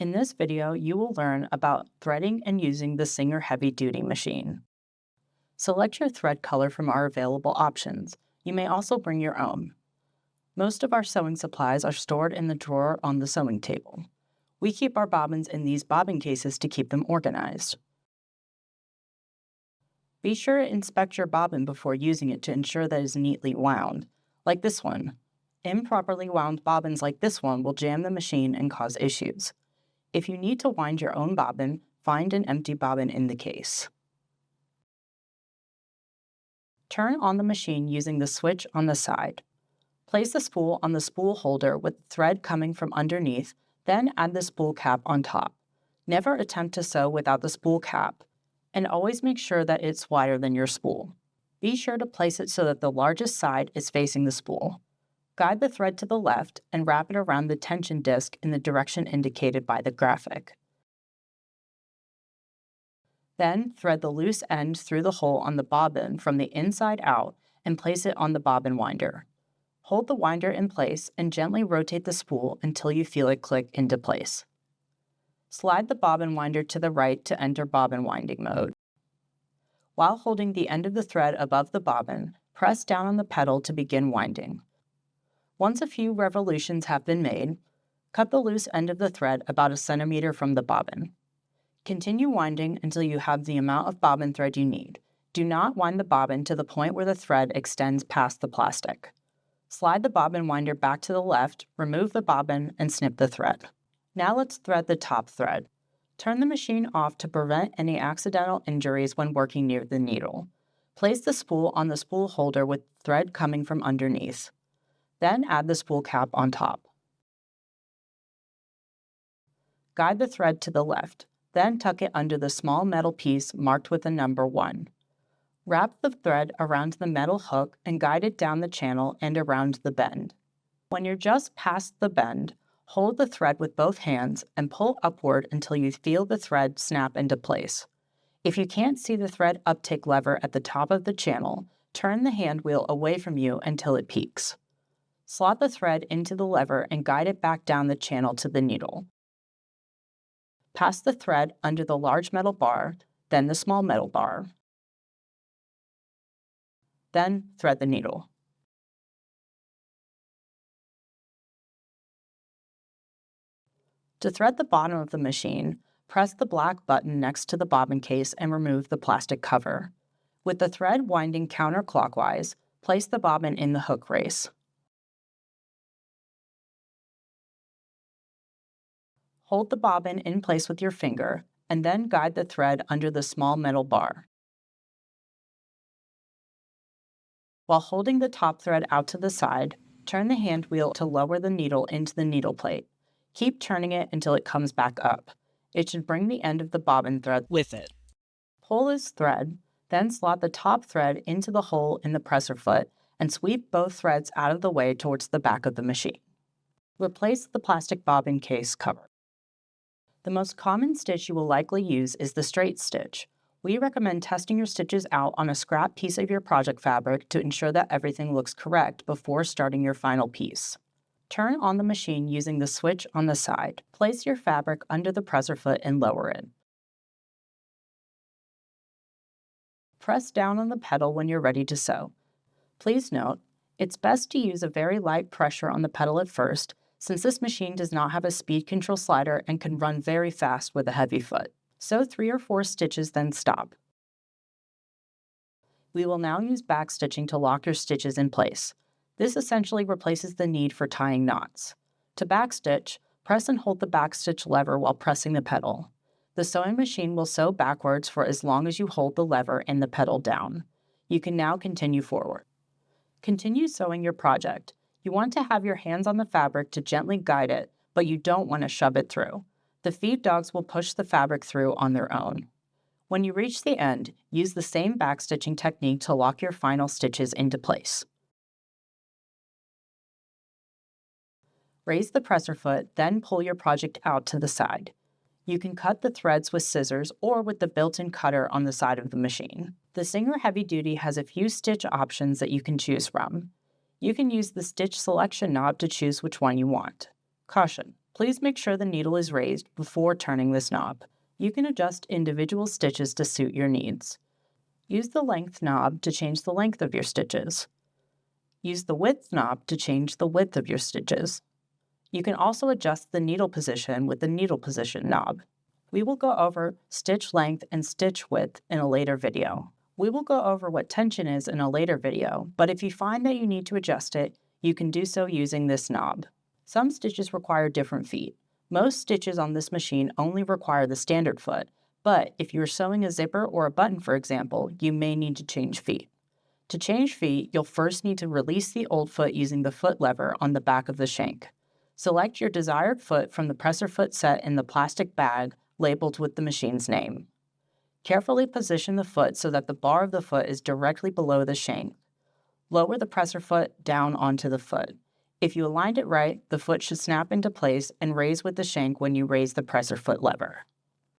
In this video, you will learn about threading and using the Singer Heavy Duty machine. Select your thread color from our available options. You may also bring your own. Most of our sewing supplies are stored in the drawer on the sewing table. We keep our bobbins in these bobbin cases to keep them organized. Be sure to inspect your bobbin before using it to ensure that it is neatly wound, like this one. Improperly wound bobbins like this one will jam the machine and cause issues. If you need to wind your own bobbin, find an empty bobbin in the case. Turn on the machine using the switch on the side. Place the spool on the spool holder with the thread coming from underneath, then add the spool cap on top. Never attempt to sew without the spool cap, and always make sure that it's wider than your spool. Be sure to place it so that the largest side is facing the spool. Guide the thread to the left and wrap it around the tension disc in the direction indicated by the graphic. Then thread the loose end through the hole on the bobbin from the inside out and place it on the bobbin winder. Hold the winder in place and gently rotate the spool until you feel it click into place. Slide the bobbin winder to the right to enter bobbin winding mode. While holding the end of the thread above the bobbin, press down on the pedal to begin winding. Once a few revolutions have been made, cut the loose end of the thread about 1 centimeter from the bobbin. Continue winding until you have the amount of bobbin thread you need. Do not wind the bobbin to the point where the thread extends past the plastic. Slide the bobbin winder back to the left, remove the bobbin, and snip the thread. Now let's thread the top thread. Turn the machine off to prevent any accidental injuries when working near the needle. Place the spool on the spool holder with thread coming from underneath. Then add the spool cap on top. Guide the thread to the left, then tuck it under the small metal piece marked with the number 1. Wrap the thread around the metal hook and guide it down the channel and around the bend. When you're just past the bend, hold the thread with both hands and pull upward until you feel the thread snap into place. If you can't see the thread uptake lever at the top of the channel, turn the hand wheel away from you until it peaks. Slot the thread into the lever and guide it back down the channel to the needle. Pass the thread under the large metal bar, then the small metal bar. Then thread the needle. To thread the bottom of the machine, press the black button next to the bobbin case and remove the plastic cover. With the thread winding counterclockwise, place the bobbin in the hook race. Hold the bobbin in place with your finger, and then guide the thread under the small metal bar. While holding the top thread out to the side, turn the hand wheel to lower the needle into the needle plate. Keep turning it until it comes back up. It should bring the end of the bobbin thread with it. Pull this thread, then slot the top thread into the hole in the presser foot and sweep both threads out of the way towards the back of the machine. Replace the plastic bobbin case cover. The most common stitch you will likely use is the straight stitch. We recommend testing your stitches out on a scrap piece of your project fabric to ensure that everything looks correct before starting your final piece. Turn on the machine using the switch on the side. Place your fabric under the presser foot and lower it. Press down on the pedal when you're ready to sew. Please note, it's best to use a very light pressure on the pedal at first, since this machine does not have a speed control slider and can run very fast with a heavy foot. Sew 3 or 4 stitches, then stop. We will now use backstitching to lock your stitches in place. This essentially replaces the need for tying knots. To backstitch, press and hold the backstitch lever while pressing the pedal. The sewing machine will sew backwards for as long as you hold the lever and the pedal down. You can now continue forward. Continue sewing your project. You want to have your hands on the fabric to gently guide it, but you don't want to shove it through. The feed dogs will push the fabric through on their own. When you reach the end, use the same backstitching technique to lock your final stitches into place. Raise the presser foot, then pull your project out to the side. You can cut the threads with scissors or with the built-in cutter on the side of the machine. The Singer Heavy Duty has a few stitch options that you can choose from. You can use the stitch selection knob to choose which one you want. Caution: Please make sure the needle is raised before turning this knob. You can adjust individual stitches to suit your needs. Use the length knob to change the length of your stitches. Use the width knob to change the width of your stitches. You can also adjust the needle position with the needle position knob. We will go over stitch length and stitch width in a later video. We will go over what tension is in a later video, but if you find that you need to adjust it, you can do so using this knob. Some stitches require different feet. Most stitches on this machine only require the standard foot, but if you're sewing a zipper or a button, for example, you may need to change feet. To change feet, you'll first need to release the old foot using the foot lever on the back of the shank. Select your desired foot from the presser foot set in the plastic bag labeled with the machine's name. Carefully position the foot so that the bar of the foot is directly below the shank. Lower the presser foot down onto the foot. If you aligned it right, the foot should snap into place and raise with the shank when you raise the presser foot lever.